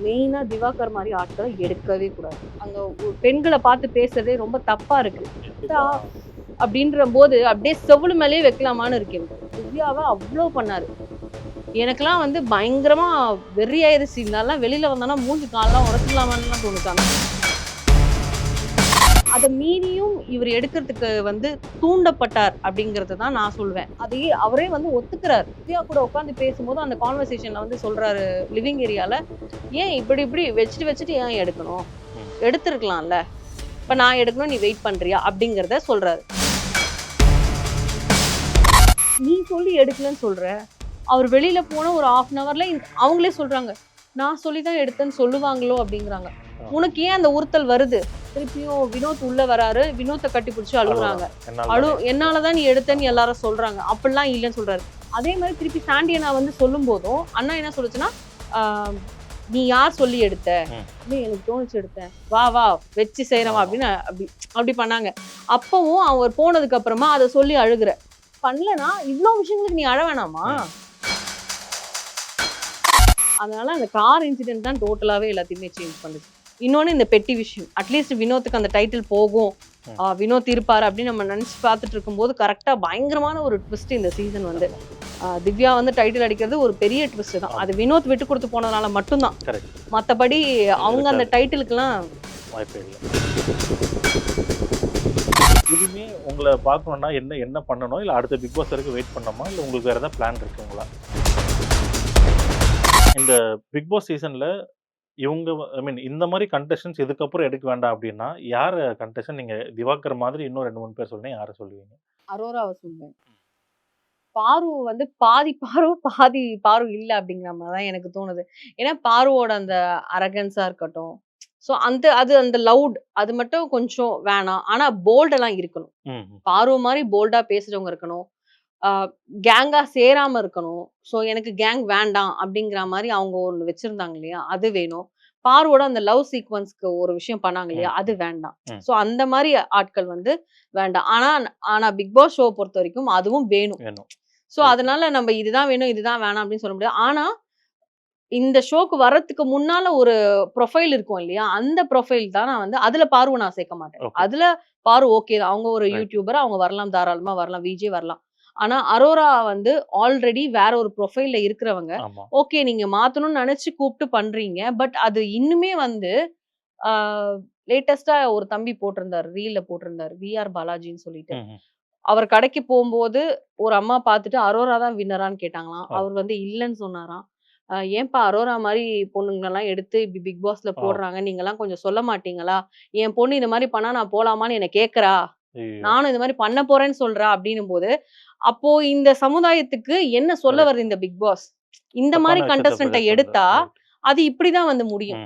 மெயினா திவாகர் மாதிரி ஆட்களை எடுக்கவே கூடாது. அங்க பெண்களை பார்த்து பேசுறதே ரொம்ப தப்பா இருக்கு. அப்படின்ற போது அப்படியே செவுளு மேலேயே வைக்கலாமான்னு இருக்கு எனக்கு. திவ்யாவை அவ்வளோ பண்ணாரு. எனக்கெல்லாம் வந்து பயங்கரமா வெறியாயிருச்சு. இருந்தாலும் வெளியில வந்தானா மூஞ்சி காலெல்லாம் உடச்சிடலாமான்னு தோணுச்சாங்க. அதை மீறியும் இவர் எடுக்கிறதுக்கு வந்து தூண்டப்பட்டார் அப்படிங்கறது தான் நான் சொல்வேன். அதையே அவரே வந்து ஒத்துக்கிறார். திவ்யா கூட உட்காந்து பேசும்போது அந்த கான்வர்சேஷன்ல வந்து சொல்றாரு லிவிங் ஏரியால, ஏன் இப்படி இப்படி வச்சுட்டு ஏன் எடுக்கணும், எடுத்திருக்கலாம்ல, இப்ப நான் எடுக்கணும் நீ வெயிட் பண்றியா அப்படிங்கறத சொல்றாரு. நீ சொல்லி எடுக்கலன்னு சொல்ற, அவர் வெளியில போன ஒரு 1/2 hourல அவங்களே சொல்றாங்க, நான் சொல்லிதான் எடுத்தேன்னு சொல்லுவாங்களோ அப்படிங்கிறாங்க. உனக்கு ஏன் அந்த உறுத்தல் வருது? திருப்பியும் வினோத் உள்ள வராரு, வினோத்தை கட்டி பிடிச்சி அழுகுறாங்க. என்னாலதான் நீ எடுத்தேன்னு எல்லாரும் சொல்றாங்க. அப்படிலாம் இல்லைன்னு சொல்றாரு. அதே மாதிரி திருப்பி சாண்டியனா வந்து சொல்லும் போதும் அண்ணா என்ன சொல்லுச்சுன்னா, நீ யார் சொல்லி எடுத்த, எனக்கு தோணுச்சு எடுத்தேன், வா வா வச்சு செய்யறவா அப்படின்னு அப்படி பண்ணாங்க. அப்பவும் அவர் போனதுக்கு அப்புறமா அதை சொல்லி அழுகுற பண்ணலனா இவ்வளவு விஷயங்களுக்கு நீ அழ வேணாமா? அதனால அந்த கார் இன்சிடென்ட் தான் டோட்டலாவே எல்லாத்தையுமே சேஞ்ச் பண்ணுது. இன்னொன்னு இந்த பெட்டி விஷயம், அட்லீஸ்ட் வினோத்துக்கு அந்த டைட்டில் போகும், வினோத் இருப்பாரு அப்படின்னு நம்ம நினைச்சு பார்த்துட்டு இருக்கும்போது கரெக்டா பயங்கரமான ஒரு ட்விஸ்ட் இந்த சீசன் வந்து திவ்யா வந்து டைட்டில் அடிக்கிறது ஒரு பெரிய ட்விஸ்ட் தான். அது வினோத் விட்டு கொடுத்து போனதுனால மட்டும்தான். மற்றபடி அவங்க அந்த டைட்டிலுக்குலாம் வாய்ப்பே இல்லை. இதுவுமே உங்களை பார்க்கணும்னா என்ன பண்ணணும், இல்லை அடுத்த பிக் பாஸ் வரைக்கும் வெயிட் பண்ணணுமா, இல்லை உங்களுக்கு வேறு ஏதாவது பிளான் இருக்குங்களா? இந்த பிக் பாஸ் சீசனில் இவங்க இந்த மாதிரி கண்டெஸ்டன்ஸ் இதுக்கப்புறம் எடுக்க வேண்டாம் அப்படின்னா யார் கண்டெஸ்டன் நீங்கள் திவாகர் மாதிரி இன்னும் 2-3 பேர் சொல்லுங்க, யாரை சொல்லுவீங்க? அரோராவை சொல்லுவேன். பாரு வந்து பாதி பாரு இல்லை அப்படிங்கிற மாதிரி தான் எனக்கு தோணுது. ஏன்னா பாருவோட அந்த அரகன்ஸா இருக்கட்டும், ஸோ அந்த லவுட் அது மட்டும் கொஞ்சம் வேணாம். ஆனா போல்டெல்லாம் இருக்கணும். பாரு மாதிரி போல்டா பேசுறவங்க இருக்கணும், கேங்கா சேராம இருக்கணும். ஸோ எனக்கு கேங் வேண்டாம் அப்படிங்கிற மாதிரி அவங்க ஒன்று வச்சிருந்தாங்க இல்லையா, அது வேணும். பாருவோட அந்த லவ் சீக்வன்ஸ்க்கு ஒரு விஷயம் பண்ணாங்க இல்லையா, அது வேண்டாம். ஸோ அந்த மாதிரி ஆட்கள் வந்து வேண்டாம். ஆனா பிக் பாஸ் ஷோ பொறுத்த வரைக்கும் அதுவும் வேணும். ஸோ அதனால நம்ம இதுதான் வேணும் இதுதான் வேணாம் அப்படின்னு சொல்ல முடியாது. ஆனா இந்த ஷோக்கு வர்றதுக்கு முன்னால ஒரு ப்ரொஃபைல் இருக்கும் இல்லையா, அந்த ப்ரொஃபைல் தான் நான் வந்து அதுல பாருவை நான் சேர்க்க மாட்டேன். அதுல பாரு ஓகே தான், அவங்க ஒரு யூடியூபர், அவங்க வரலாம், தாராளமா வரலாம், விஜே வரலாம். ஆனா அரோரா வந்து ஆல்ரெடி வேற ஒரு ப்ரொஃபைல்ல இருக்கிறவங்க. ஓகே நீங்க மாத்தணும்னு நினைச்சு கூப்பிட்டு பண்றீங்க, பட் அது இன்னுமே வந்து லேட்டஸ்டா ஒரு தம்பி போட்டிருந்தாரு, ரீல்ல போட்டிருந்தாரு, விஆர் பாலாஜின்னு சொல்லிட்டு. அவர் கடைக்கு போகும்போது ஒரு அம்மா பார்த்துட்டு அரோரா தான் வின்னரான்னு கேட்டாங்களாம். அவர் வந்து இல்லைன்னு சொன்னாராம். ஏன்பா அரோரா மாதிரி பொண்ணுங்களெல்லாம் எடுத்து இப்படி பிக் பாஸ்ல போடுறாங்க, நீங்கெல்லாம் கொஞ்சம் சொல்ல மாட்டீங்களா, என் பொண்ணு இந்த மாதிரி பண்ணா நான் போலாமான்னு என்ன கேட்கறா, நானும் இந்த மாதிரி பண்ண போறேன்னு சொல்றா அப்படின்னும் போது, அப்போ இந்த சமுதாயத்துக்கு என்ன சொல்ல வருது இந்த பிக் பாஸ்? இந்த மாதிரி கண்டஸ்டன்ட்டை எடுத்தா அது இப்படிதான் வந்து முடியும்.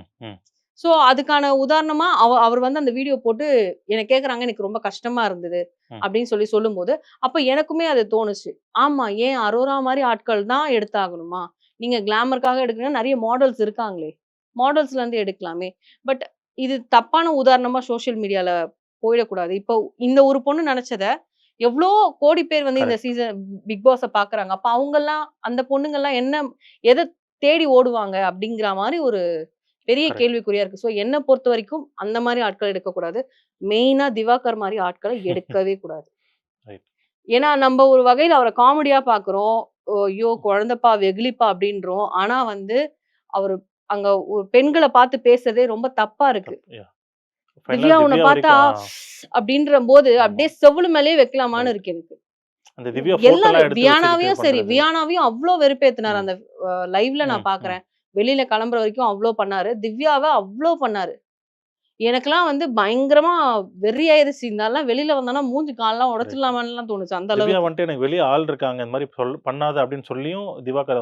சோ அதுக்கான உதாரணமா அவர் வந்து அந்த வீடியோ போட்டு என்ன கேக்குறாங்க, எனக்கு ரொம்ப கஷ்டமா இருந்தது அப்படின்னு சொல்லும்போது அப்ப எனக்குமே அது தோணுச்சு. ஆமா, ஏன் அரோரா மாதிரி ஆட்கள் தான் எடுத்தாகணுமா? நீங்க கிளாமருக்காக எடுக்கணும்னா நிறைய மாடல்ஸ் இருக்காங்களே, மாடல்ஸ்ல இருந்து எடுக்கலாமே. பட் இது தப்பான உதாரணமா சோசியல் மீடியால போயிடக்கூடாது. இப்போ இந்த ஒரு பொண்ணு நினைச்சத எவ்வளோ கோடி பேர் வந்து இந்த சீசன் பிக் பாஸ பாக்குறாங்க. அப்ப அவங்க எல்லாம் அந்த பொண்ணுங்க எல்லாம் என்ன எதை தேடி ஓடுவாங்க அப்படிங்கிற மாதிரி ஒரு பெரிய கேள்விக்குறியா இருக்கு. சோ என்ன பொறுத்த வரைக்கும் அந்த மாதிரி ஆட்கள் எடுக்கக்கூடாது. மெயினா திவாகர் மாதிரி ஆட்களை எடுக்கவே கூடாது. ஏன்னா நம்ம ஒரு வகையில அவரை காமெடியா பாக்குறோம், ஐயோ குழந்தைப்பா வெகுளிப்பா அப்படின்றோம். ஆனா வந்து அவரு அங்க பெண்களை பார்த்து பேசுறதே ரொம்ப தப்பா இருக்கு. திவ்யா உன்னை பார்த்தா அப்படின்ற போது அப்படியே செவுளு மேலேயே வைக்கலாமான்னு இருக்கு எனக்கு. எல்லாரும் வியானாவையும் சரி, வியானாவையும் அவ்வளவு வெறுப்பேத்தினார் அந்த லைவ்ல. நான் பாக்குறேன், வெளியில கிளம்புற வரைக்கும் அவ்வளோ பண்ணாரு. திவ்யாவை அவ்வளோ பண்ணாரு. எனக்கெல்லாம் வந்து பயங்கரமா வெறியாயிருச்சு. இருந்தாலும் வெளியில வந்தானா மூஞ்சி காலெல்லாம் உடைச்சிடலாமான்னு தோணுச்சு. அந்த அளவுக்கு வந்துட்டு எனக்கு வெளியே ஆள் இருக்காங்க இந்த மாதிரி பண்ணாத அப்படின்னு சொல்லியும் திவாகர்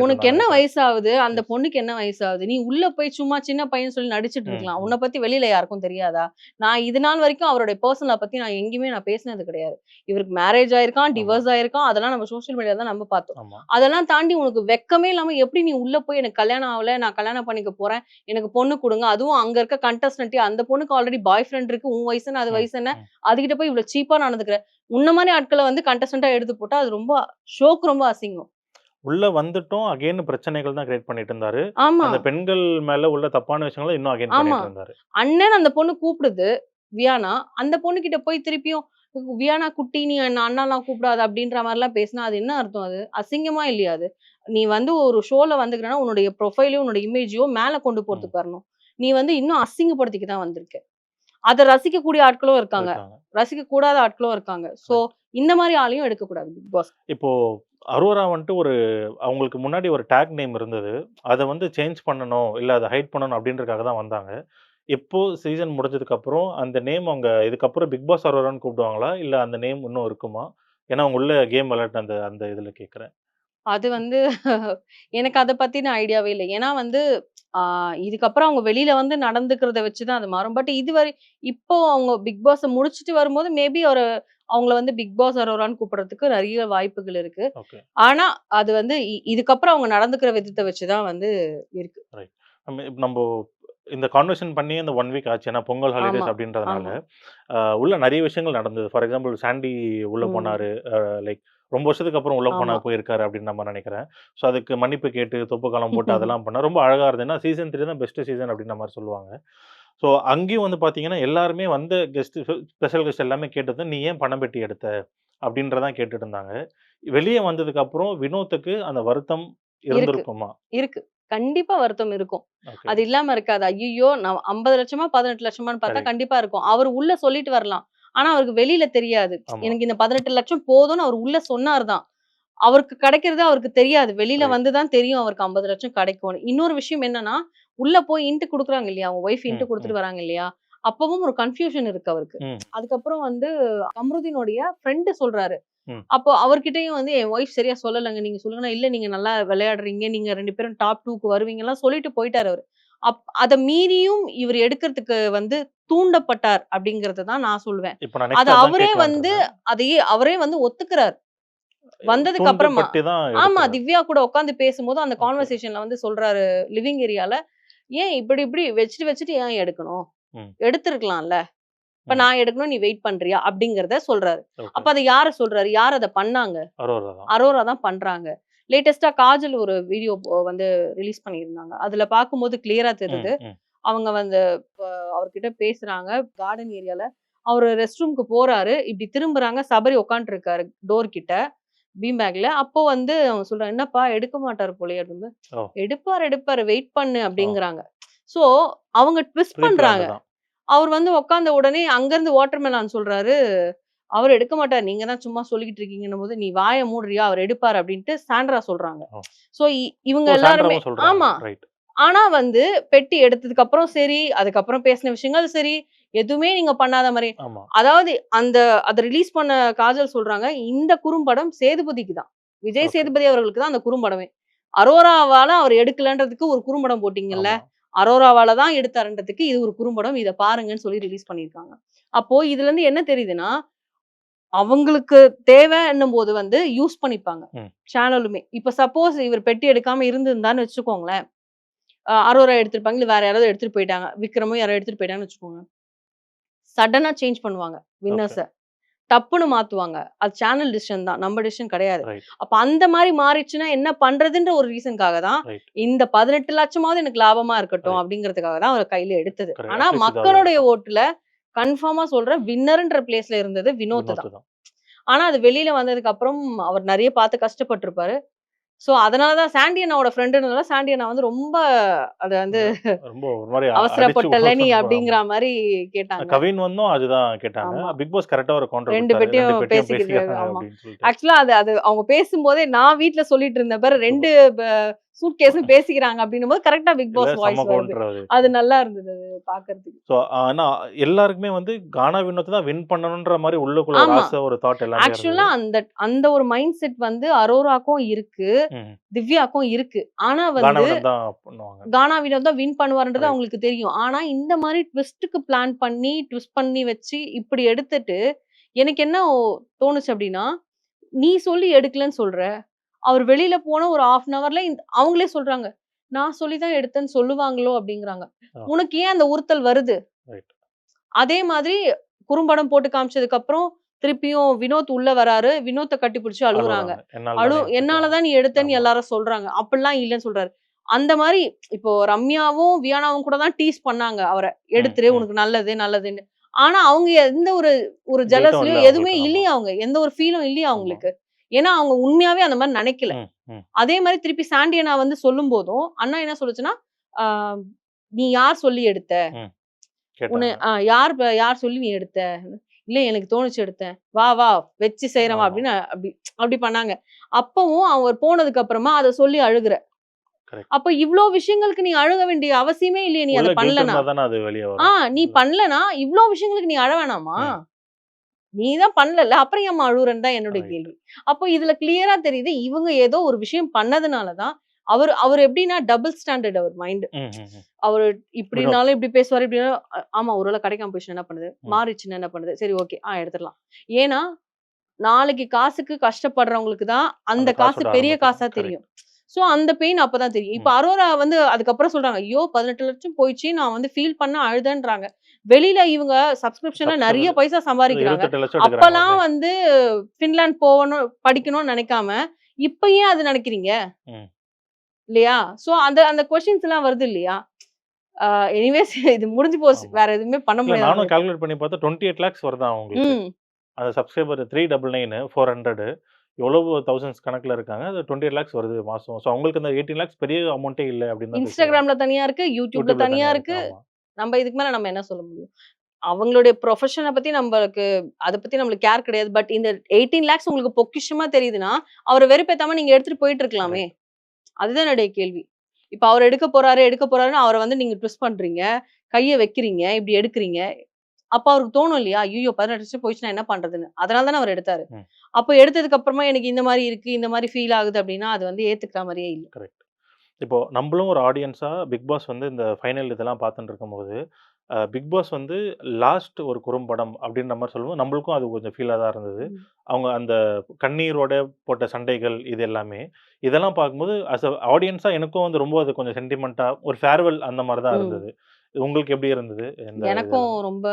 உனக்கு என்ன வயசாகுது, அந்த பொண்ணுக்கு என்ன வயசாகுது, நீ உள்ள போய் சும்மா சின்ன பையன் சொல்லி நடிச்சிட்டு இருக்கலாம். உன்னை பத்தி வெளியில யாருக்கும் தெரியாதா? நான் இது நாள் வரைக்கும் அவருடைய பர்சனலை பத்தி நான் எங்கேயுமே நான் பேசினது கிடையாது. இவருக்கு மேரேஜ் ஆயிருக்கான், டிவோர்ஸ் ஆயிருக்கான், அதெல்லாம் நம்ம சோசியல் மீடியா தான் நம்ம பார்த்தோம். அதெல்லாம் தாண்டி உனக்கு வெக்கமே இல்லாம எப்படி நீ உள்ள போய் எனக்கு கல்யாணம் ஆகல, நான் கல்யாணம் பண்ணிக்க போறேன், எனக்கு பொண்ணு கொடுங்க, அதுவும் அங்க இருக்க கண்டஸ்டன்ட், அந்த பொண்ணுக்கு ஆல்ரெடி பாய் ஃப்ரெண்ட் இருக்கு, உன் வயசு என்ன அது வயசு என்ன, அதுகிட்ட போய் இவ்வளவு சீப்பா நடந்துக்கிற உன்ன மாதிரி ஆட்களை வந்து கண்டஸ்டன்டா எடுத்து போட்டா அது ரொம்ப ஷோக்கு ரொம்ப அசிங்கம். உள்ள வந்துட்டும் அகைன் பிரச்சனைகள் தான் கிரியேட் பண்ணிட்டு இருந்தாரு. ஆமா, அந்த பெண்கள் மேல உள்ள தப்பான விஷயங்கள இன்னும் அகைன் ஆமா. பண்ணிட்டு இருந்தாரு. அண்ணன்னு அந்த பொண்ணு கூப்பிடுது, வியானா. அந்த பொண்ணுகிட்ட போய் திருப்பியும் வியானா குட்டி நீ என்ன அண்ணாலாம் கூப்பிடாத அப்படின்ற மாரிலாம் பேசினா, அது என்ன அர்த்தம் அது? அசிங்கமா இல்லையா அது? நீ வந்து ஒரு ஷோல வந்துக்கிறன்னா, உன்னுடைய ப்ரொஃபைலயோ, உன்னுடைய இமேஜயோ மேல கொண்டு ம். போறதுக்கு வரணும். நீ வந்து இன்னும் அசிங்கப்படுத்திக்க தான் வந்திருக்க. அத ரசிக்கக்கூடிய ஆட்களும் இருக்காங்க. இருக்காங்க. ரசிக்கக்கூடாத ஆட்களும் இருக்காங்க. So, right. இந்த மாரி ஆளையும் எடுக்கக்கூடாது பிக் பாஸ். இப்போ அரோரா வந்துட்டு ஒரு அவங்களுக்கு முன்னாடி ஒரு டாக் நேம் இருந்தது. அத வந்து சேஞ்ச் பண்ணணும், இல்ல அத ஹைட் பண்ணணும் அப்டின்றதுக்காக தான் வந்தாங்க. இப்போ சீசன் முடிஞ்சதுக்கு அப்புறம் அந்த நேம் அவங்க இதுக்கப்புறம் பிக் பாஸ் அரோரான்னு கூப்பிடுவாங்களா? இல்ல அந்த நேம் இன்னும் இருக்குமா? ஏன்னா அவங்க உள்ள கேம் விளையாடின அந்த அந்த இதுல கேட்கிறேன். அது வந்து எனக்கு அத பத்தின ஐடியாவே இல்ல. ஏன்னா வந்து, ஆ இதுக்கப்புறம் அவங்க வெளியில வந்து நடந்துக்கிறத வச்சு தான் அது மாறும். பட் இதுவரை இப்போ அவங்க பிக் பாஸ முடிச்சுட்டு வரும்போது மேபி அவங்கள வந்து பிக் பாஸ் அரோரான்னு கூப்பிடுறதுக்கு நெறைய வாய்ப்புகள் இருக்கு. ஓகே. ஆனா, அது வந்து இதுக்கப்புறம் அவங்க நடந்துக்கிற விதத்த வச்சு தான் வந்து இருக்கு. ரைட். நம்போ இந்த கான்வர்சேஷன் பண்ணி அந்த 1 வீக் ஆச்சு. ஏன்னா பொங்கல் ஆமா, ஹாலிடேஸ் அப்டின்றதுனால, ஆமா. உள்ள நெறைய விஷயங்கள் நடந்தது. ஃபார் எக்ஸாம்பிள் சாண்டி உள்ள ம். போனாரு. லைக் ரொம்ப வருஷத்துக்கு அப்புறம் உள்ள ஆமா. போயிருக்காரு அப்டின்னு நம்ம நெனைக்கிறேன். ஸோ அதுக்கு மன்னிப்பு கேட்டு, தொப்பு காலம் போட்டு அதெல்லாம் பண்ணா ரொம்ப அழகா இருந்தது. ஏன்னா சீசன் 3 தான் பெஸ்ட் சீசன் அப்டின்ற மாரி சொல்லுவாங்க. ஸோ அங்கேயும் வந்து பார்த்தீங்கன்னா, எல்லாருமே வந்த கெஸ்ட் ஸ்பெஷல் கெஸ்ட் எல்லாமே கேட்டது, "நீ ஏன் பணம் பெட்டி எடுத்த?" அப்டின்றதான் கேட்டுட்டு இருந்தாங்க. வெளிய வந்ததுக்கு அப்புறம் வினோத்துக்கு அந்த வருத்தம் இருக்கு, இருந்திருக்குமா? இருக்கு. கண்டிப்பா வருத்தம் இருக்கும். ஓகே. அது இல்லாம இருக்காது. ஐய்யய்யோ! நான் 50,00,000 18,00,000 பார்த்தா கரெக்ட். கண்டிப்பா இருக்கும். அவரு உள்ள சொல்லிட்டு வரலாம். ஆனா அவருக்கு வெளியில தெரியாது. ஆமா. எனக்கு இந்த 18,00,000 போதும்ன்னு அவரு உள்ள சொன்னாரு தான். அவருக்கு கிடைக்கிறது அவருக்கு தெரியாது. வெளியில ரைட். வந்து தான் தெரியும் அவருக்கு 50,00,000 கிடைக்கும்னு. இன்னொரு விஷயம் என்னன்னா, உள்ள போய் இன்ட் குடுக்குறாங்க இல்லையா? அவங்க ஒய்ஃப் இன்ட் ம், ம், குடுத்துட்டு வராங்க இல்லையா? அப்பவும் ஒரு கன்ஃப்யூஷன் இருக்கு அவருக்கு. ம், அதுக்கப்புறம் வந்து கம்ருதீனுடைய ஃப்ரெண்ட் சொல்றாரு. ம். அப்போ அவர்கிட்டயும் வந்து என் ஒய்ஃப் சரியா சொல்லலங்க. நீங்க சொல்லுங்கன்னா, இல்ல நீங்க நல்லா விளையாடுறீங்க. நீங்க 2 பேரும் டாப் 2க்கு வருவீங்கலாம் சொல்லிட்டு போயிட்டாரு அவரு. அத மீறியும் இவரு எடுக்கறதுக்கு வந்து தூண்டப்பட்டார் அப்படிங்கிறத தான் நான் சொல்லுவேன். இப்ப நான் அது நெக்ஸ்ட் அதான் அவரே கேட்கலான்ட்டு வந்து இருந்தேன். அதையே அவரே வந்து ஒத்துக்கிறாரு. வந்ததுக்கு அப்புறமா. தூண்டப்பட்டு தான் ஆமா. எடுக்குறாரு. திவ்யா கூட உட்கார்ந்து பேசும்போது அந்த ஓகே. கான்வர்சேஷன்ல வந்து சொல்றாரு லிவிங் ஏரியால, "ஏன் இப்படி இப்படி வச்சுட்டு வச்சுட்டு ஏன் எடுக்கணும்? ம், எடுத்திருக்கலாம்ல. இப்ப ம். நான் எடுக்கணும் நீ வெயிட் பண்றியா?" அப்படிங்கிறத சொல்றாரு. ஓகே. அப்ப அத யார சொல்றாரு? யார் அத பண்ணாங்க? அரோரா தான். அரோரா தான் பண்றாங்க. லேட்டஸ்ட்டா காஜல் ஒரு வீடியோ வந்து ரிலீஸ் பண்ணியிருந்தாங்க. அதுல பார்க்கும்போது கிளியரா ம், தெரியுது. ம். அவங்க வந்து அவர்கிட்ட பேசுறாங்க. கார்டன் ஏரியால. அவரு ரெஸ்ட் ரூம்க்கு போறாரு. இப்டி திரும்புறாங்க. சபரி உட்காந்துட்டுருக்காரு டோர் கிட்ட. பீன் பேக்ல. அப்போ வந்து அவங்க சொல்றாங்க, "என்னப்பா எடுக்க மாட்டாரு போலயே" அப்டின்னு. ஓ! "எடுப்பாரு, எடுப்பாரு. வெயிட் பண்ணு" ஓ! அப்டிங்கிறாங்க. ஸோ அவங்க ட்விஸ்ட் ப்ரீ பண்றாங்க. பிளான்டு தான். அவர் வந்து உட்கார்ந்த உடனே அங்கருந்து வாட்டர் மெலான் சொல்றாரு, "அவரு எடுக்க மாட்டாரு. நீங்க தான் சும்மா சொல்லிக்கிட்டு இருக்கீங்கன்னும்போது, நீ வாய மூடுறியா? அவர் எடுப்பாரு" அப்டின்ட்டு சாண்ட்ரா சொல்றாங்க. ஓ! ஸோ இவங்க ஓ! எல்லாருமே சாண்ட்ராவும் சொல்றாங்க. ஆமா. ரைட். ஆனா வந்து பெட்டி எடுத்ததுக்கு அப்புறம் சரி, அதுக்கப்புறம் பேசின விஷயங்கள் சரி, எதுவுமே நீங்க பண்ணாத மாரி ஆமா. அதாவது அத ரிலீஸ் பண்ண காஜல் சொல்றாங்க, இந்த குறும்படம் சேதுபதிக்கு தான். விஜய் ஓகே. சேதுபதி அவர்களுக்கு தான் அந்த குறும்படமே. அரோராவால அவர் எடுக்கலன்றதுக்கு ஒரு குறும்படம் போட்டீங்கல்ல. ஆமா. அரோராவால தான் எடுத்தாருன்றதுக்கு இது ஒரு குறும்படம். இத பாருங்கன்னு சொல்லி ரிலீஸ் பண்ணியிருக்காங்க. அப்போ இதுலருந்து என்ன தெரியுதுன்னா, அவங்களுக்கு தேவைன்னும்போது வந்து யூஸ் பண்ணிப்பாங்க. ம். சேனலுமே. இப்ப சப்போஸ் இவர் பெட்டி எடுக்காம இருந்திருந்தான்னு வச்சுக்கோங்களேன். அரோரா எடுத்திருப்பாங்க. இல்ல வேற யாராவது எடுத்துட்டு போயிட்டாங்க. விக்ரமோ யாரோ எடுத்துட்டு போயிட்டாங்கன்னு வச்சுக்கோங்க. சடனா சேஞ்ச் பண்ணுவாங்க ஓகே. வின்னர்ஸ. டப்புன்னு மாத்துவாங்க. அது சேனல் டிசிஷன் தான். நம்ம டிசிஷன் கிடையாது. ரைட், அப்ப அந்த மாரி மாறிச்சுன்னா என்ன பண்றதுன்ற ஒரு ரீசன்க்காக தான், ரைட், இந்த 18,00,000மாவது எனக்கு லாபமா இருக்கட்டும் ரைட். அப்படிங்கிறதுக்காக தான் அவர் கையில எடுத்தது. கரெக்ட். ஆனா அட்லீஸ்ட் இதாவது மக்களுடைய வரட்டும். ஓட்டுல கன்ஃபார்மா சொல்றேன் வின்னர்ன்ற பிளேஸ்ல இருந்தது வினோத் வினோத் தான். தான். ஆனா அது வெளியில வந்ததுக்கு அப்புறம் அவர் நெறைய பார்த்து கஷ்டப்பட்டுருப்பாரு. சோ அதனால தான் சாண்டி அண்ணாவோட ஃப்ரெண்டுன்றதால சாண்டி அண்ணா வந்து ரொம்ப அத வந்து இந்த ரொம்ப ஒரு மாரி அடிச்சு அவசரப்பட்டல்ல நீ ஆமா. அப்படிங்கிற மாரி கேட்டாங்க. கவின் வந்தும் அதுதான் கேட்டாங்க. ஆமா. பிக் பாஸ் கரெக்ட்டா ஒரு கவுண்டர் 2 குடுத்தாரு. 2 பெட்டியும் பெட்டியும் பேசிக்கிட்டு பேசிக்கிறாங்க ஆமா. அப்படின்னு சொல்லிட்டு. ஆக்சுவலா அது அது அவங்க பேசும்போதே நான் வீட்ல சொல்லிட்டு இருந்தேன் பாரு சூப்பர். 2 ப சூட்கேஸும் பேசிக்கிறாங்க அப்டின்னும்போது கரெக்ட்டா பிக் இல்ல பாஸ் செம்ம வாய்ஸ் வருது. கவுண்டர் அது. அது நல்லா இருந்தது அது பார்க்கறதுக்கு. ஸோ ஆனா எல்லாருக்குமே வந்து கானா வினோத் தான் வின் பண்ணணுன்ற மாரி உள்ளுக்குள்ள ஒரு ஆமா. ஆசை, ஒரு தாட் எல்லாமே ஆக்சுவலா இருந்தது. அந்த அந்த ஒரு மைண்ட் செட் வந்து அரோராக்கும் இருக்கு. ம். திவ்யாக்கும் இருக்கு. ஆனா கானா வந்து வினோத் தான் பண்ணுவாங்க. கானா வினோத் தான் வின் பண்ணுவாருன்றது ரைட். அவங்களுக்கு தெரியும். ஆனா இந்த மாரி ட்விஸ்ட்டுக்கு பிளான் பண்ணி, ட்விஸ்ட் பண்ணி வச்சு இப்டி எடுத்துட்டு, எனக்கு என்ன தோணுச்சு அப்டின்னா, நீ சொல்லி எடுக்கலன்னு சொல்ற. அவரு வெளியில போன ஒரு 1/2 அன் ஹவர்ல அவங்களே சொல்றாங்க. நான் சொல்லி தான் எடுத்தேன்னு சொல்லுவாங்களோ! அப்டிங்கிறாங்க. ஆ. உனக்கு ஏன் அந்த உறுத்தல் வருது? ரைட். அதே மாதிரி குறும்படம் போட்டு காமிச்சதுக்கப்புறம், திருப்பியும் வினோத் உள்ள வராரு. வினோத்த கட்டிப்பிடிச்சு அழுவுறாங்க. அழுவுறாங்க. என்னால தானே எடுத்துட்டேன். என்னால தான் நீ எடுத்தன்னு ஆமா. எல்லாரும் சொல்றாங்க. அப்படிலாம் இல்லன்னு சொல்றாரு. அந்த மாரி இப்போ ரம்யாவும், வியானாவும் கூட தான் டீஸ் பண்ணாங்க அவர. எடுத்துரு உனக்கு நல்லது, நல்லதுன்னு. ஆனா அவங்க எந்த ஒரு ஒரு கில்ட்டும் ஜெலஸ்லயோ இல்ல எதுவுமே அவங்களுக்கு. ஆமா. இல்லையா அவங்க. எந்த ஒரு ஃபீலும் இல்லையா ஆமா. அவங்களுக்கு. ஏன்னா அவங்க உண்மையாவே அந்த மாரி நெனைக்கல. ம், ம். அதே மாரி திருப்பி சாண்டி அண்ணா வந்து சொல்லும்போதும், அண்ணா என்ன சொல்லுச்சுன்னா, ஆ "நீ யார் சொல்லி எடுத்த? ம். உன்ன கேட்டாங்க. யார் சொல்லி நீ எடுத்த?" "இல்ல எனக்கு தோணுச்சு எடுத்தேன்." "வா, வா வச்சு செய்றேன் வா" ஆமா. அப்படின்னு அப்படி பண்ணாங்க. அப்பவும் அவர் போனதுக்கு அப்புறமா அத சொல்லி அழுகுற. கரெக்ட். அப்ப இவ்ளோ விஷயங்களுக்கு நீ அழுக வேண்டிய அவசியமே இல்லையே நீ உள்ள அத கில்ட் பண்ணலனா. இருந்தா தானே அது வெளிய வரும். நீ இல்ல. பண்ணலனா இவ்ளோ விஷயங்களுக்கு நீ அழ வேணாமா? ம். நீ தான் பண்ணலல்ல. அப்புறம் ஏம்மா அழுவுறன்னு தான் என்னுடைய ரைட். கேள்வி. அப்போ இதுல கிளியரா தெரியுது, இவங்க ஏதோ ஒரு விஷயம் பண்ணதுனால தான் அவரு அவரு எப்படின்னா டபுள் ஸ்டாண்டர்ட் அவர் மைண்ட். ம், ம், ம். அவரு வினோத். இப்படினாலும் இப்படி பேசுவாரு, இப்படினாலும் ஆமா ஒரு வேள கிடைக்காம போயிடுச்சுன்னா என்ன பண்ணுது? ம். மாறிடுச்சுன்னா என்ன பண்ணுது? சரி ஓகே. எடுத்துடலாம். ஏன்னா, நாளைக்கு காசுக்கு கஷ்டப்படுறவங்களுக்கு தான் அந்த அந்த காசு காசோட பெரிய ஆரம்பத்துல. காசா தெரியும். கரெக்ட். சோ அந்த பெயின் அப்பதான் தெரியும். இப்ப ம். அரோரா வந்து அதுக்கப்புறம் சொல்றாங்க, "ஐயோ! 18,00,000 போயிடுச்சு. நான் வந்து ஃபீல் பண்ணேன், அழுதேன்றாங்க." வெளியில இவங்க சப்ஸ்கிரிப்ஷன்ல நெறைய சப்ஸ்கிரைபர் பைசா சம்பாரிக்கிறாங்க. 28,00,000 எடுக்குறாங்களாமே. அப்பலாம் வந்து ஃபின்லாண்ட் போகணும், படிக்கணும்னு நெனைக்காம, இப்ப ஏன் அது நெனைக்கிறீங்க? ம். இல்லையா? சோ அந்த அந்த கொஸ்டின்ஸ்லாம் வருது இல்லையா? ஆ எனிவேஸ் இது முடிஞ்சு போச்சு. ஆமா. வேற எதுவுமே பண்ண இல்ல முடியாது நானும் நம்மளுக்கு. கால்குலேட் பண்ணி பார்த்தா 28 லேக்ஸ் வருதாம் அவங்களுக்கு. ம். அந்த சப்ஸ்கிரைபர் 399 400 எவ்வளவோ தௌசண்ட்ஸ் கணக்குல இருக்காங்க. அது 28 லேக்ஸ் வருது மாசம். ஸோ அவங்களுக்கு அந்த 18 லேக்ஸ் பெரிய அமௌண்ட்டே இல்ல அப்படின்னு தான் பேசிக்கிறாங்க. Instagramல தனியா இருக்கு, YouTubeல YouTubeல தனியா தனியா இருக்கு. இருக்கு. ஆமா. இதுக்கு மேல நம்ம என்ன சொல்ல முடியும்? அவங்களுடைய ப்ரொஃபஷன பத்தி நம்பளுக்கு அத பத்தி நம்மளுக்கு கேர் கிடையாது. பட் இந்த 18 லேக்ஸ் உங்களுக்கு பொக்கிஷமா தெரியுதுன்னா, அவர வெறுப்பேத்தாம நீங்க எடுத்துட்டு போயிட்டு இருக்கலாமே! கரெக்ட். அதுதான் என்னுடைய கேள்வி. இப்ப அவரு எடுக்க போறாருன்னு அவர வந்து நீங்க ட்விஸ்ட் பண்றீங்க. கைய வைக்கிறீங்க, இப்படி எடுக்குறீங்க. அப்ப அவருக்கு தோணும் இல்லையா? ஐய்யயோ! 18,00,000 போயிடுச்சுன்னா என்ன பண்றதுன்னு. அதனால தானே அவரு எடுத்தாரு. ம். அப்ப எடுத்ததுக்கு அப்புறமா எனக்கு இந்த மாரி இருக்கு, இந்த மாரி ஃபீல் ஆகுது அப்படின்னா, அது வந்து ஏத்துக்கிற மாரியே இல்ல. கரெக்ட். இப்போ நம்பளும் ஒரு ஆடியன்ஸா பிக் பாஸ் வந்து இந்த ஃபைனல் இதெல்லாம் பார்த்துட்டு இருக்கும்போது, பிக் பாஸ் வந்து லாஸ்ட் ஒரு குறும்படம் அப்படின்ற மாரி சொல்லும்போது, நம்பளுக்கும் அது கொஞ்சம் ஃபீலா தான் இருந்தது. ம். அவங்க அந்த கண்ணீரோட போட்ட சண்டைகள் இது எல்லாமே. இதெல்லாம் பார்க்கும்போது ஆடியன்ஸா எனக்கும் வந்து ரொம்ப அது கொஞ்சம் சென்டிமென்ட்டா ஒரு ஃபேர்வெல் அந்த மாரி தான் ம். இருந்தது. உங்களுக்கு எப்படி இருந்தது? இந்த எனக்கும் இதெல்லாம்? ரொம்ப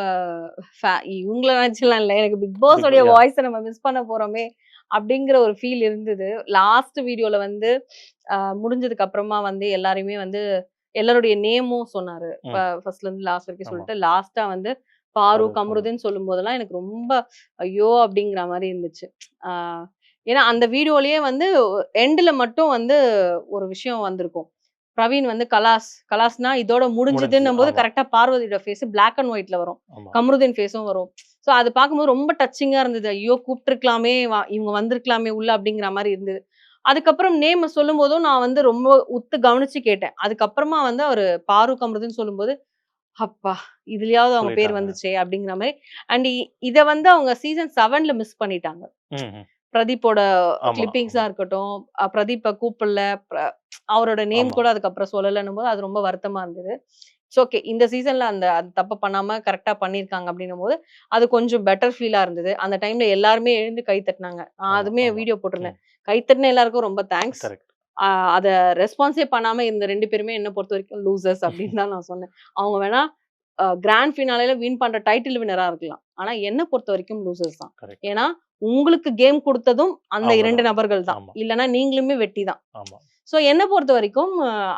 இவங்கள நெனச்சுலாம் இல்ல. எனக்கு பிக் பாஸ் உடைய யாஹ்! வாய்ஸ நம்ம மிஸ் பண்ண போறோமே! அப்படிங்கிற ஒரு ஃபீல் இருந்தது. லாஸ்ட் வீடியோல வந்து முடிஞ்சதுக்கு அப்புறமா வந்து எல்லாரையுமே வந்து எல்லாருடைய நேமும் சொன்னாரு. ம். ஃபர்ஸ்ட்ல இருந்து லாஸ்ட் வரைக்கும் ஆமா. சொல்லிட்டு, லாஸ்ட்டா வந்து பாரு, கரு கமரு. கமருதீன் சொல்லும்போதெல்லாம் எனக்கு ரொம்ப ஐயோ! அப்படிங்கிற மாரி இருந்துச்சு. ஆ ஏன்னா அந்த வீடியோலயே வந்து எண்டுல மட்டும் வந்து ஒரு விஷயம் வந்திருக்கும். பிரவீன் வந்து கலாஸ்னா இதோட முடிஞ்சுது. முடிஞ்சுதுன்னும்போது ஆமா, கரெக்ட்டா பார்வதியோட ஃபேஸ் பிளாக் அண்ட் ஒயிட்ல வரும். ஆமா. கமருதீன் ஃபேஸும் வரும். ஸோ அது பார்க்கும்போது ரொம்ப டச்சிங்கா இருந்தது. ஐயோ! கூப்ட்டுருக்கலாமே, இவங்க வந்திருக்கலாமே உள்ள அப்படிங்கிற மாரி இருந்தது. அதுக்கப்புறம் நேம சொல்லும்போதும் நான் வந்து ரொம்ப உத்து கவனிச்சு கேட்டேன். அதுக்கப்புறமா வந்து அவரு பாரு கமருதுன்னு சொல்லும்போது, அப்பா! இதுலயாவது அவங்க பேர் சொல்லிட்டாங்க. வந்துச்சே அப்படிங்கிற மாரி. அண்ட் இத வந்து அவங்க சீசன் 7ல மிஸ் பண்ணிட்டாங்க. ம், ம். பிரதீப்போட ஆமா, கிளிப்பிங்ஸா ஆமா, இருக்கட்டும், பிரதீப்ப கூப்பிடல, அவரோட நேம் ஆமா. கூட அதுக்கப்புறம் சொல்லலன்னும்போது, அது ரொம்ப வருத்தமா இருந்தது. It's okay. இந்த சீசன்ல அந்த அந்த தப்ப பண்ணாம கரெக்ட்டா பண்ணியிருக்காங்க அப்படின்னும்போது, அது கொஞ்சம் பெட்டர் ஃபீலா இருந்தது. அந்த டைம்ல எல்லாருமே எழுந்து கை தட்டினாங்க. நான் ஆமா, அதுவுமே ஆமா. வீடியோ ம். போட்டிருந்தேன். கை தட்டின எல்லாருக்கும் ரொம்ப தேங்க்ஸ். கரெக்ட். அ அத ரெஸ்பான்ஸே பண்ணாம இருந்த 2 பேருமே என்ன பொறுத்தவரைக்கும் லூசர்ஸ் அப்படின்னு தான் நான் சொன்னேன். அவங்க வேணா கிராண்ட் ஃபினாலேல வின் பண்ற டைட்டில் வின்னரா இருக்கலாம். ஆனா என்ன பொறுத்தவரைக்கும் லூசர்ஸ் தான். கரெக்ட். ஏன்னா, உங்களுக்கு கேம் குடுத்ததும் அந்த அவங்க 2 தான். நபர்கள் தான். ஆமா, இல்லன்னா நீங்களுமே வெட்டி தான். ஆமா. சோ என்ன பொறுத்தவரைக்கும்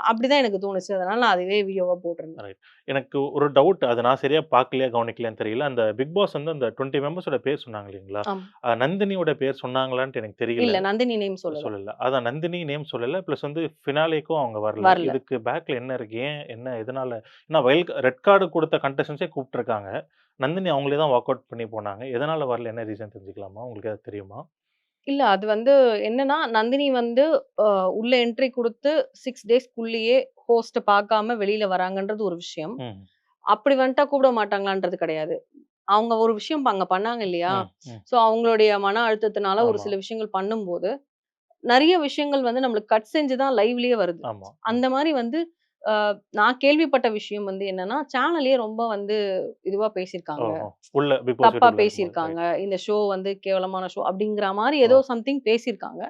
அப்படிதான் எனக்கு தோணுச்சு. அதனால நான் அதுவே வீடியோவா போட்டிருந்தேன். ரைட். எனக்கு ஒரு டவுட். அது நான் சரியா பார்க்கலையா, கவனிக்கலையான்னு தெரியல. அந்த பிக் பாஸ் வந்து அந்த 20 மெம்பர்ஸோட பேர் சொன்னாங்க இல்லைங்களா? ஆமா. நந்தினியோட பேர் சொன்னாங்களான்ட்டு எனக்கு தெரியல. இல்ல நந்தினி நேம் சொல்லல. சொல்லல. அதான் நந்தினி நேம் சொல்லல. பிளஸ் வந்து ஃபினாலேக்கும் அவங்க வரல. வரல. இதுக்கு பேக்ல என்ன இருக்கு? ஏன்? என்ன? எதனால? ஏன்னா ரெட் கார்டு குடுத்த கண்டஸ்டன்ட்ஸே கூப்ட்டுருக்காங்க. நந்தினி அவங்களே தான் வாக் அவுட் பண்ணி போனாங்க. எதனால வரல? என்ன ரீசன் தெரிஞ்சுக்கலாமா? உங்களுக்கு ஏதாவது தெரியுமா? இல்ல அது வந்து என்னன்னா, நந்தினி வந்து அ உள்ள என்ட்ரி குடுத்து 6 டேஸ்க்குள்ளேயே ஹோஸ்ட்ட பார்க்காம வெளியில வராங்கன்றது ஒரு விஷயம். ம். அப்படி வந்துட்டா கூப்பிட மாட்டாங்களான்றது கிடையாது. அவங்க ஒரு விஷயம் அங்க பண்ணாங்க இல்லையா? ம். ம். சோ அவங்களுடைய மன அழுத்தத்தினால ஒரு ஆமா, சில விஷயங்கள் பண்ணும்போது, நெறைய விஷயங்கள் வந்து நம்மளுக்கு கட் செஞ்சு தான் லைவ்லயே வருது. ஆமா. ம். அந்த மாரி வந்து அ நான் கேள்விப்பட்ட விஷயம் வந்து என்னன்னா, சேனல்லயே ரொம்ப வந்து இதுவா பேசியிருக்காங்க. ஓஹோ! உள்ள பிக் பாஸ் தப்பா வீட்டுக்குள்ள இருக்கும்போது. பேசியிருக்காங்க. ரைட். இந்த ஷோ வந்து கேவலமான ஷோ அப்படிங்கிற மாரி ஓ! ஏதோ சம்திங் பேசியிருக்காங்க.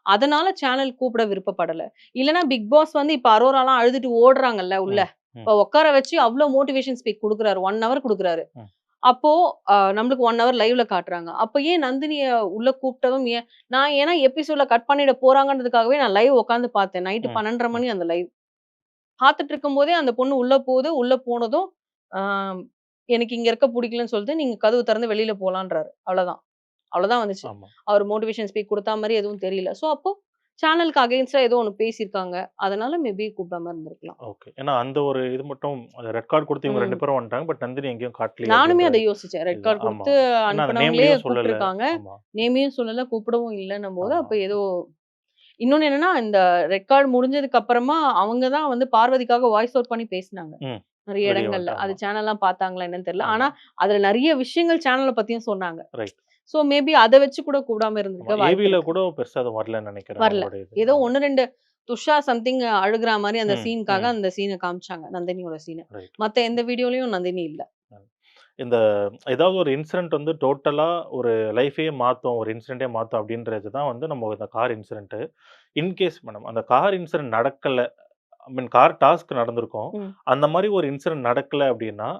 அதனால சேனல் கூப்பிட விருப்பப்படல. இல்லன்னா பிக் பாஸ் வந்து இப்ப அரோராலாம் அழுதுட்டு ஓடுறாங்கல்ல உள்ள. ம். ம். இப்ப உட்கார வச்சு அவ்ளோ மோட்டிவேஷன் ஸ்பீச் குடுக்குறாரு. 1 ஹவர் குடுக்குறாரு. ம். அப்போ நம்மளுக்கு 1 ஹவர் லைவ்ல காட்டுறாங்க. அப்ப ஏன் நந்தினிய உள்ள கூப்பிட்டதும் ஏன் ஏன்னா எபிசோட்ல கட் பண்ணிட போறாங்கன்றதுக்காகவே நான் லைவ் உட்கார்ந்து பார்த்தேன். நைட் ம். 12:30 ம். மணி அந்த லைவ். பார்த்துட்டு இருக்கும்போதே அந்த பொண்ணு உள்ள போகுது. உள்ள போனதும், ஆ எனக்கு இங்க இருக்க புடிக்கலன்னு சொல்லிட்டு, நீங்க கதவு திறந்து வெளியில போலான்றாரு. அவ்வளதான். அவ்வளதான் வந்துச்சு. ஆமா. அவர் மோட்டிவேஷன் ஸ்பீச் குடுத்தா மாரி எதுவும் தெரியல. சோ அப்போ சேனலுக்கு அகைன்ஸ்டா ஏதோ ஒண்ணு பேசியிருக்காங்க. அதனால மேபி கூப்பிடாம இருந்திருக்கலாம். ஓகே. ஏன்னா அந்த ஒரு இது மட்டும் ரெட் கார்ட் குடுத்து இவங்க 2 ம். பேரும் வந்துட்டாங்க. பட் நந்தினி எங்கேயும் காட்டலையே நானுமே அப்படின்ற அத யோசிச்சேன். ரெட் கார்ட் இதுதான். ஆமா. குடுத்து ஏன்னா அந்த அனுப்புனவங்களே நேம்லயும் சொல்லல. கூப்ட்டுருக்காங்க. ஆமா, நேமையும் சொல்லல, கூப்பிடவும் இல்லன்னும்போது, ஆமா. அப்ப ஏதோ இன்னொன்னு என்னன்னா, இந்த ரெட் கார்ட் முடிஞ்சதுக்கு அப்புறமா அவங்க தான் வந்து பார்வதிக்காக வாய்ஸ் அவுட் பண்ணி பேசினாங்க. ம். நெறைய வெளிய இடங்கள்ல. வந்துட்டு. அது ஆமா, சேனல்லாம் பார்த்தாங்களா என்னன்னு தெரியல. ஆமா. ஆனா, அதுல நெறைய விஷயங்கள் சேனல பத்தியும் சொன்னாங்க. ரைட். சோ மேபி அத வச்சு கூட கூப்பிடாம ஆமா. இருந்திருக்க வாய்ப்பு ஏவில இருக்கு. கூட பெருசா எதுவும் வரலன்னு நெனைக்கிறேன் வரல. அவங்களுடைய இது. ஏதோ ஆமா. 1, 2 துஷார் சம்திங் அழுகுற மாரி அந்த ம், சீனுக்காக ம். அந்த சீன காமிச்சாங்க. நந்தினியோட சீன. ரைட். மத்த எந்த வீடியோலயும் நந்தினி இல்ல. இந்த ஏதாவது ஒரு இன்சிடென்ட் வந்து டோட்டலா ஒரு லைஃபையே மாத்தும், ஒரு இன்சிடென்ட்டே மாத்தும் அப்படின்றது தான் வந்து நம்ம இந்த கார் இன்சிடென்ட். இன்கேஸ் மேடம் அந்த கார் இன்சிடென்ட் நடக்கல, ஐ மீன் கார் டாஸ்க் நடந்திருக்கும். ம். அந்த மாரி ஒரு இன்சிடென்ட் நடக்கல அப்படின்னா,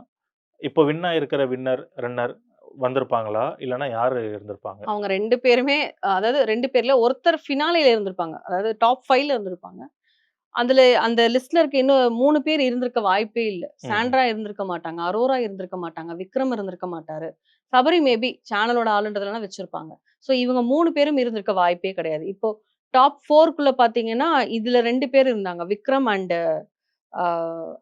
இப்போ வின் ஆயிருக்கிற வின்னர், ரன்னர் வந்திருப்பாங்களா? இல்லன்னா யாரு இருந்திருப்பாங்க? அவங்க 2 பேருமே அதாவது 2 பேர்ல ஒருத்தர் ஃபினாலேல இருந்திருப்பாங்க. அதாவது டாப் 5ல இருந்திருப்பாங்க. அதுல அந்த லிஸ்ட்ல இருக்க இன்னும் 3 பேர் இருந்திருக்க வாய்ப்பே இல்ல. ம்ஹ்ம். சாண்ட்ரா இருந்திருக்க மாட்டாங்க. அரோரா இருந்திருக்க மாட்டாங்க. விக்ரம் இருந்திருக்க மாட்டாரு. சபரி மேபி சேனலோட ஆளுன்றதுனால வச்சிருப்பாங்க. சோ இவங்க 3 பேரும் இருந்திருக்க வாய்ப்பே கிடையாது. இப்போ டாப் 4க்குள்ள பார்த்தீங்கன்னா, இதுல 2 பேர் இருந்தாங்க. விக்ரம் அண்ட் ஆ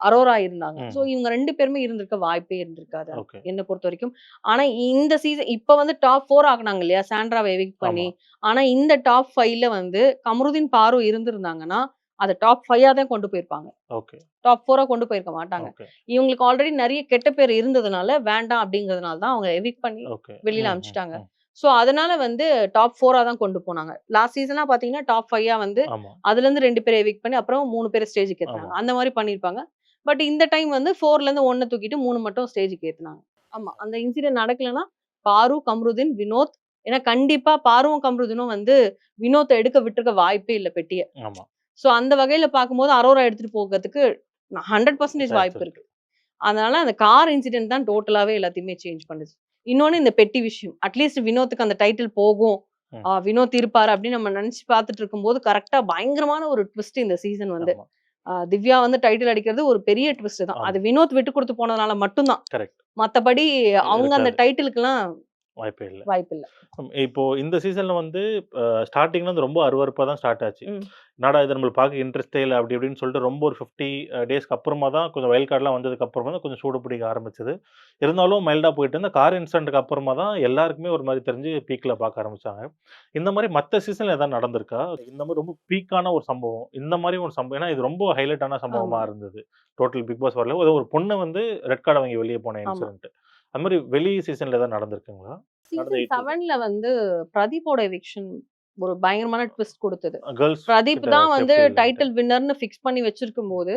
அரோரா இருந்தாங்க. சோ ம். இவங்க 2 பேருமே இருந்திருக்க வாய்ப்பே இருந்திருக்காது. ஓகே. என்ன பொறுத்தவரைக்கும். ஆனா இந்த சீசன் இப்ப வந்து டாப் 4 ஆக்குனாங்க இல்லையா? சாண்ட்ராவ எவிக்ட் பண்ணி. ஆமா. ஆனா இந்த டாப் 5ல வந்து கமருதீன், பாரு இருந்திருந்தாங்கன்னா, அத டாப் 5ஆ தான் கொண்டு போயிருப்பாங்க. ஓகே, டாப் 4ஆ கொண்டு போயிருக்க மாட்டாங்க. ஓகே, இவங்களுக்கு ஆல்ரெடி நெறைய கெட்ட பேர் இருந்ததுனால, வேண்டாம் அப்படிங்கிறதுனால தான் அவங்க எவிக்ட் பண்ணி ஓகே. வெளியில ம், ம், அனுப்பிச்சுட்டாங்க. ம். சோ அதனால வந்து டாப் 4ஆ தான் கொண்டு போனாங்க. லாஸ்ட் சீசன்லாம் பார்த்தீங்கன்னா, டாப் 5ஆ வந்து ஆமா, அதுலருந்து 2 பேர எவிக்ட் பண்ணி, அப்புறம் 3 பேர ஸ்டேஜ்க்கு ஆமா. ஏத்துனாங்க. அந்த மாரி பண்ணியிருப்பாங்க. பட் இந்த டைம் வந்து 4லருந்து 1 தூக்கிட்டு 3 மட்டும் ஸ்டேஜ்க்கு ஏத்துனாங்க. ஆமா. அந்த இன்சிடென்ட் நடக்கலன்னா, பாரு, கம்ருதீன், வினோத் ஏன்னா கண்டிப்பா பாருவும், கம்ருதீனும் வந்து வினோத்த எடுக்க விட்டுருக்க வாய்ப்பே இல்ல பெட்டிய. ஆமா. சோ அந்த வகையில பார்க்கும்போது அரோரா எடுத்துட்டு போகறதுக்கு 100% சான்ஸ் வாய்ப்பு இருக்கு. இருக்கு. அதனால அந்த கார் இன்சிடென்ட் தான் டோட்டலாவே எல்லாத்தையுமே சேஞ்ச் பண்ணுச்சு. இன்னொன்னு இந்த பெட்டி விஷயம். அட்லீஸ்ட் வினோத்துக்கு அந்த டைட்டில் போகும். ம். வினோத் இருப்பாரு அப்படின்னு நம்ம நெனச்சு பார்த்துட்டு இருக்கும்போது, கரெக்ட்டா பயங்கரமான ஒரு ட்விஸ்ட் இந்த சீசன் வந்து. ஆமா, திவ்யா வந்து டைட்டில் அடிக்கிறது ஒரு பெரிய ட்விஸ்ட் தான். ஆமா. அது வினோத் விட்டு குடுத்து போனதுனால மட்டும் தான். கரெக்ட். மத்தபடி அவங்க அந்த இருக்காது. டைட்டிலுக்குலாம் வாய்ப்பே இல்ல. வாய்ப்பில்ல. இப்போ இந்த சீசன்ல வந்து ஸ்டார்ட்டிங்ல வந்து ரொம்ப அருவருப்பா தான் ஸ்டார்ட் ஆச்சு. ம். என்னடா இது நம்மளுக்கு பார்க்க இன்ட்ரெஸ்ட்டே இல்ல அப்படி இப்படின்னு சொல்லிட்டு ரொம்ப ஒரு 50 டேஸ்க்கு அப்புறமா தான் கொஞ்சம் வைல்ட் கார்ட்லாம் வந்ததுக்கு அப்புறமா தான் கொஞ்சம் சூடு பிடிக்க ஆரம்பிச்சது. இருந்தாலும் மைல்டா போயிட்டு இருந்த கார் இன்சிடென்ட்க்கு அப்புறமா தான் எல்லாருக்குமே ஒரு மாரி தெரிஞ்சு பீக்ல பார்க்க ஆரம்பிச்சாங்க. இந்த மாரி மத்த சீசன்ல ஏதாவது நடந்திருக்கா? இந்த மாரி ரொம்ப பீக்கான ஒரு சம்பவம். இந்த மாரி ஒரு சம்பவம் ஏன்னா இது ரொம்ப ஹைலைட்டான சம்பவமா ஆமா, இருந்தது. டோட்டல் பிக் பாஸ் வரல. ஏதோ ஒரு பொண்ணு வந்து ரெட் கார்ட் வாங்கி வெளிய போன ஆமா. இன்சிடென்ட். அது மாரி வெளி சீசன்ல ஏதாவது நடந்திருக்குங்களா? நடந்த சீசன் 8 7ல வந்து பிரதீப்போட எவிக்ஷன் ஒரு பயங்கரமான ட்விஸ்ட் குடுத்தது. கேர்ல்ஸ் பிரதீப் கிட்ட தான் வந்து சேஃப்டி இல்லன்ட்டு. டைட்டில் வின்னர்ன்னு ஃபிக்ஸ் பண்ணி வச்சிருக்கும்போது,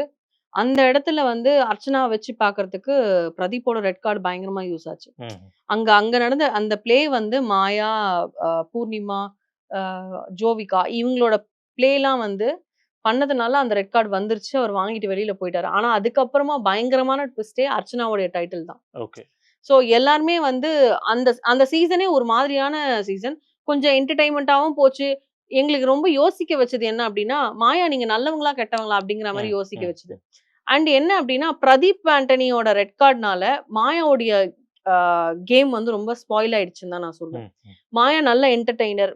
அந்த இடத்துல வந்து அர்ச்சனாவ வச்சு பார்க்கறதுக்கு பிரதீப்போட ரெட் கார்டு பயங்கரமா யூஸ் ஆச்சு. ம். அங்க அங்க நடந்த அந்த ப்ளே வந்து மாயா, பூர்ணிமா, அ ஜோவிகா இவங்களோட ப்ளேலாம் வந்து பண்ணதுனால அந்த ரெட் கார்டு வந்துருச்சு. அவர் வாங்கிட்டு வெளியில போயிட்டாரு. ஆனா அதுக்கப்புறமா பயங்கரமான ட்விஸ்ட்டே அர்ச்சனாவுடைய டைட்டில் தான். ஓகே. ஸோ எல்லாருமே வந்து அந்த அந்த சீசனே ஒரு மாதிரியான சீசன். கொஞ்சம் என்டர்டெயின்மென்ட்டாவும் போச்சு. எங்களுக்கு ரொம்ப யோசிக்க வச்சது என்ன அப்டின்னா, மாயா நீங்க நல்லவங்களா? கெட்டவங்களா? அப்டிங்கிற மாரி ம், யோசிக்க ம், வச்சது. ம், அண்ட் என்ன அப்டின்னா, பிரதீப் ஆண்டனியோட ரெட் கார்ட்னால மாயாவுடைய அ கேம் வந்து ரொம்ப ஸ்பாயில் ஆயிடுச்சுன்னு தான் நான் சொல்வேன். ம், ம். மாயா நல்ல என்டர்டெய்னர்.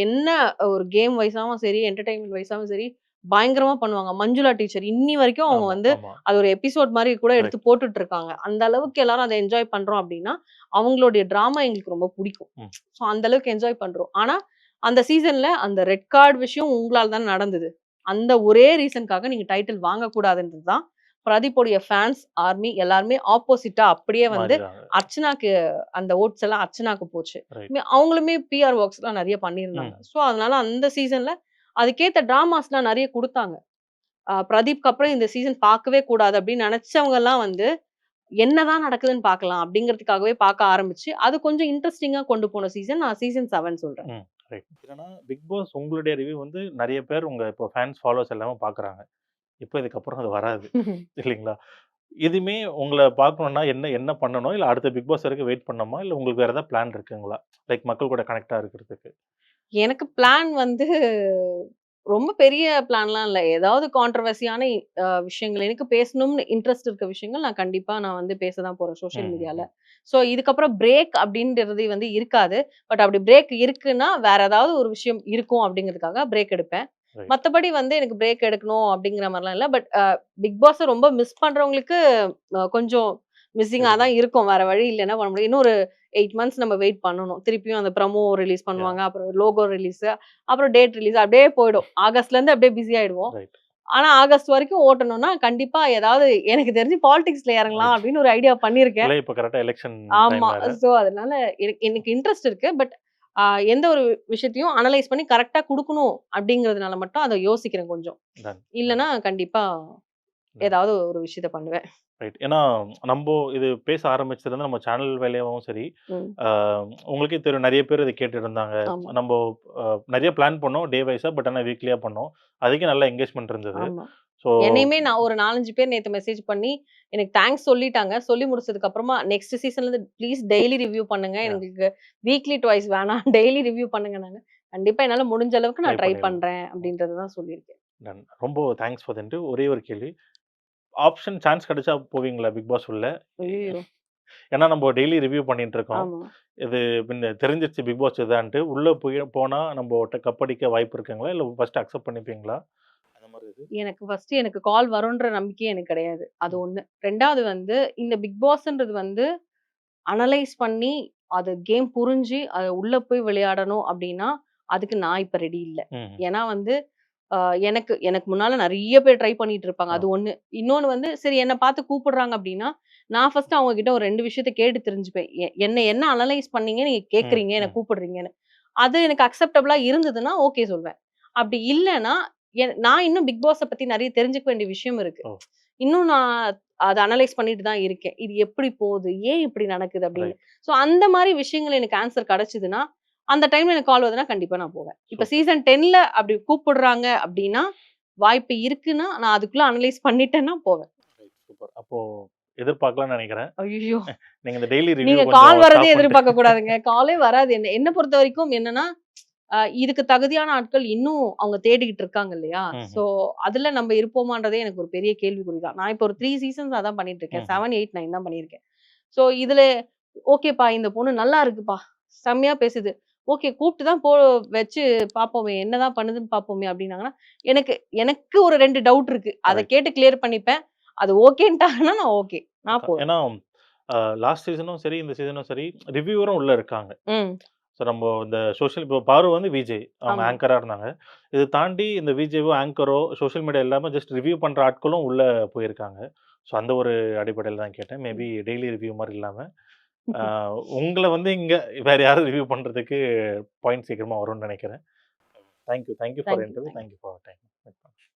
என்ன ஒரு கேம் வைஸாவும் சரி, என்டர்டெயின்மென்ட் வைஸாவும் சரி, பயங்கரமா பண்ணுவாங்க. மஞ்சுளா டீச்சர் இன்னி வரைக்கும் அவங்க ஆமா, வந்து ஆமா. அது ஒரு எபிசோட் மாரி கூட எடுத்து கரெக்ட். போட்டுட்டு இருக்காங்க. அந்த அளவுக்கு எல்லாரும் அத என்ஜாய் பண்றோம் அப்டின்னா, அவங்களுடைய டிராமா எங்களுக்கு ரொம்ப புடிக்கும். ம். ஸோ அந்த அளவுக்கு என்ஜாய் பண்றோம். ஆனா, அந்த சீசன்ல அந்த ரெட் கார்ட் விஷயம் உங்களால தான நடந்தது. அந்த ஒரே ரீசன்க்காக நீங்க டைட்டில் வாங்கக்கூடாதுன்றது தான் பிரதீப்போடைய ஃபேன்ஸ், ஆர்மி எல்லாருமே ஆப்போசிட்டா அப்படியே வந்து மாறிறாங்க. அர்ச்சனாக்கு அந்த வோட்ஸ் எல்லாம் அர்ச்சனாக்கு போச்சு. ரைட். அவங்களுமே பிஆர் ஒர்க்ஸ்லாம் நெறைய பண்ணியிருந்தாங்க. ம். ஸோ அதனால அந்த சீசன்ல அதுக்கேத்த டிராமாஸ்லாம் நெறைய குடுத்தாங்க. பிரதீப்க்கு அப்புறம் இந்த சீசன் பார்க்கவே கூடாது அப்படின்னு நெனச்சவங்கலாம் வந்து, என்னதான் நடக்குதுன்னு பார்க்கலாம் அப்படிங்கிறதுக்காகவே பார்க்க ஆரம்பிச்சு, அது கொஞ்சம் இன்ட்ரஸ்டிங்கா கொண்டு போன சீசன் நான் சீசன் 7 சொல்றேன். ம். ரைட். என்னன்னா, பிக் பாஸ் உங்களுடைய ரிவ்யூ வந்து நெறைய பேர் உங்க இப்போ ஃபேன்ஸ், ஃபாலோவர்ஸ் எல்லாமே பார்க்குறாங்க. இப்ப இதுக்கப்புறம் அது வராது. இல்லைங்களா? இதுவுமே உங்கள பார்க்கணும்னா என்ன என்ன பண்ணணும்? இல்ல அடுத்த பிக் பாஸ் வரைக்கும் வெயிட் பண்ணணுமா? இல்ல உங்களுக்கு வேற ஏதாவது பிளான் இருக்குங்களா? லைக் மக்கள் கூட கனெக்ட்டா இருக்கிறதுக்கு. எனக்கு பிளான் வந்து ரொம்ப பெரிய பிளான்லாம் இல்ல. ஏதாவது கான்ட்ரோவர்சியான விஷயங்கள் எனக்கு பேசணும்னு இன்ட்ரெஸ்ட் இருக்க விஷயங்கள் நான் வந்து பேச தான் போறேன் சோசியல் ம், மீடியால. ம். ஸோ இதுக்கப்புறம் பிரேக் அப்படின்றது வந்து இருக்காது. பட் அப்படி பிரேக் இருக்குன்னா, வேற ஏதாவது ஒரு விஷயம் இருக்கும் அப்படிங்கிறதுக்காக பிரேக் எடுப்பேன். ரைட். மத்தபடி வந்து எனக்கு பிரேக் எடுக்கணும் அப்படிங்கிற மாரிலாம் இல்ல. பட் பிக் பாஸ ரொம்ப மிஸ் பண்றவங்களுக்கு கொஞ்சம் மிஸ்ஸிங்கா இருக்கும். தான் இருக்கும். வேற வழி இல்ல. என்ன பண்ண முடியும்? இன்னும் ஒரு 8 மந்த்ஸ் நம்ம வெயிட் பண்ணணும். திருப்பியும் அந்த ப்ரமோ ரிலீஸ் யாஹ்! பண்ணுவாங்க. அப்புறம் லோகோ ரிலீஸு, அப்புறம் டேட் ரிலீஸ் அப்படியே போயிடும். ஆகஸ்ட்லேருந்து அப்படியே பிஸி ஆயிடுவோம். ரைட். ஆனா, ஆகஸ்ட் வரைக்கும் ஓட்டணும்னா, கண்டிப்பா ஏதாவது எனக்கு தெரிஞ்சு பாலிடிக்ஸ்ல இறங்கலாம் ரைட். அப்படின்னு ஒரு ஐடியா பண்ணியிருக்கேன். இல்ல இப்ப கரெக்ட்டா எலக்ஷன் டைம் ஆமா. வேற. ஸோ அதனால எனக்கு எனக்கு இன்ட்ரெஸ்ட் இருக்கு. பட் அ எந்த ஒரு விஷயத்தையும் அனலைஸ் பண்ணி கரெக்ட்டா குடுக்கணும் அப்படிங்கிறதுனால மட்டும் அத யோசிக்கிறேன் கொஞ்சம். டன், டன், இல்லன்னா கண்டிப்பா டன். ஏதாவது ஒரு விஷயத்த பண்ணுவேன். ரைட். ஏன்னா நம்போ இது பேச ஆரம்பிச்சதுலருந்து நம்ம சேனல் வேலையாவும் சரி, ம். ஆ உங்களுக்கே தெரியும் நெறைய பேர் இத கேட்டுட்டு இருந்தாங்க. ஆமா, நம்போ நெறைய பிளான் பண்ணோம் டே வைஸா. பட் ஆனா வீக்லியா பண்ணோம். அதுக்கே நல்ல என்கேஜ்மென்ட் இருந்தது. ஆமா. ஸோ என்னையுமே நான் ஒரு 4, 5 பேர் நேத்து மெசேஜ் பண்ணி, எனக்கு தேங்க்ஸ் சொல்லிட்டாங்க. சொல்லி முடிச்சதுக்கு அப்புறமா, நெக்ஸ்ட் சீசன்லருந்து ப்ளீஸ் டெய்லி ரிவ்யூ பண்ணுங்க. யாஹ்! எங்களுக்கு வீக்லி ட்வைஸ் வேணாம். டெய்லி ரிவ்யூ பண்ணுங்கன்னாங்க. கண்டிப்பா என்னால முடிஞ்ச அளவுக்கு ட்ரை நான் ட்ரை பண்ணிடலாம். பண்றேன் அப்படின்றத தான் சொல்லியிருக்கேன். டன். ரொம்ப தேங்க்ஸ் ஃபார் த இன்டர்வியூ. ஒரே ஒரு கேள்வி. ஆப்ஷன் சான்ஸ் கிடைச்சா போவீங்களா பிக் பாஸ் உள்ள? ஐய்யயோ! ஏன்னா நம்ம டெய்லி ரிவ்யூ பண்ணிட்டு இருக்கோம். ஆமா. இது பின்ன தெரிஞ்சிருச்சு பிக் பாஸ் இதான்ட்டு. உள்ள போய் போனா நம்பட்ட கப்படிக்க வாய்ப்பு இருக்குங்களா? இல்ல ஃபர்ஸ்ட் அக்செப்ட் பண்ணிப்பீங்களா? அந்த மாரி இது. எனக்கு கால் வரும்ன்ற நம்பிக்கையே எனக்கு கிடையாது. அது ம். 1. 2வது வந்து இந்த பிக் பாஸ்ன்றது வந்து அனலைஸ் பண்ணி, அது கேம் புரிஞ்சு, அத உள்ள போய் விளையாடணும் அப்டின்னா, அதுக்கு நான் இப்ப ரெடி இல்ல. ம். ஏன்னா வந்து, அ எனக்கு எனக்கு முன்னால நெறைய பேர் ட்ரை பண்ணிட்டு இருப்பாங்க. ஆ. அது 1. இன்னொன்னு வந்து, சரி என்ன பார்த்து கூப்பிடுறாங்க அப்டின்னா, நான் ஃபர்ஸ்ட்டு அவங்க கிட்ட ஒரு 2 விஷயத்த கேட்டு தெரிஞ்சுப்பேன். என்ன அனலைஸ் பண்ணீங்க? நீங்க ம். கேட்கிறீங்க, என்ன ம். கூப்பிடுறீங்கன்னு. அது எனக்கு அக்செப்டபிளா இருந்ததுன்னா, ஓகே சொல்வேன். அப்டி இல்லன்னா, நான் இன்னும் பிக் பாஸ பத்தி நெறைய தெரிஞ்சுக்க வேண்டிய விஷயம் இருக்கு. ஓ! இன்னும் நான் அத அனலைஸ் பண்ணிட்டு தான் இருக்கேன். இது எப்படி போகுது? ஏன் இப்படி நடக்குது? அப்படின்னு. ரைட். ஸோ அந்த மாரி விஷயங்கள் எனக்கு ஆன்ஸர் கிடைச்சதுன்னா, அந்த டைம்ல எனக்கு கால் வருதுன்னா கண்டிப்பா நான் போவேன். இப்ப சூப்பர். சீசன் 10ல அப்படி கூப்பிடுறாங்க அப்படின்னா, வாய்ப்பு இருக்குன்னா, நான் அதுக்குள்ள அனலைஸ் பண்ணிட்டேன்னா போவேன். ரைட். சூப்பர். அப்போ எதிர்பார்க்கலாம்னு நெனைக்கிறேன். ஐய்யயோ! நீங்க இந்த டெய்லி ரிவ்யூ நீங்க கொஞ்சம் கால் வரதே ஸ்டாப் பண்ணிட்டு எதிர்பார்க்க கூடாதுங்க. காலே வராது. என்ன பொறுத்தவரைக்கும் என்னன்னா, இதுக்கு தகுதியான ஆட்கள் இன்னும் அவங்க தேடிக்கிட்டு இருக்காங்க இல்லையா? ஸோ, ம்ஹ்ம். அதுல நம்ம இருப்போமான்றதே எனக்கு ஒரு பெரிய கேள்விக்குறி தான். நான் இப்போ ஒரு 3 சீசன்ஸ் அதான் பண்ணிட்டு இருக்கேன். ம்ஹ்ம். 7, 8, 9 தான் பண்ணியிருக்கேன். ஸோ, இதுல ஓகேப்பா இந்த பொண்ணு நல்லா இருக்குப்பா. செம்மையா பேசுது. ஓகே கூப்ட்டு தான் வச்சு பார்ப்போமே! என்னதான் பண்ணுதுன்னு பார்ப்போமே! அப்டின்னாங்கன்னா, எனக்கு எனக்கு ஒரு 2 டவுட் இருக்கு. அத ரைட். கேட்டு கிளியர் பண்ணிப்பேன். அது ஓகேன்ட்டாங்கன்னா நான் ஓகே. நான் அதான். போவேன். ஏன்னா லாஸ்ட் சீசனும் சரி, இந்த சீசனும் சரி, ரிவ்யூவரும் உள்ள இருக்காங்க. ம். ஸோ நம்ம இந்த சோசியல் இப்போ பாரு வந்து விஜே. அவங்க ஆமா. ஆங்கரா இருந்தாங்க. இத தாண்டி இந்த விஜேவோ, ஆங்கரோ, சோசியல் மீடியா இல்லாம ஜஸ்ட் ரிவ்யூ பண்ற ஆட்களும் உள்ள போயிருக்காங்க. ஸோ அந்த ஒரு அடிப்படையில தான் கேட்டேன். ம். மேபி டெய்லி ரிவ்யூ மாரி இல்லாம. ஆ உங்கள வந்து இங்க வேற யாரும் ரிவ்யூ பண்றதுக்கு பாயிண்ட் சீக்கிரமா வரும்னு நெனைக்கிறேன். Thank you. Thank you for thank you. Interview. Thank you. Thank you for time.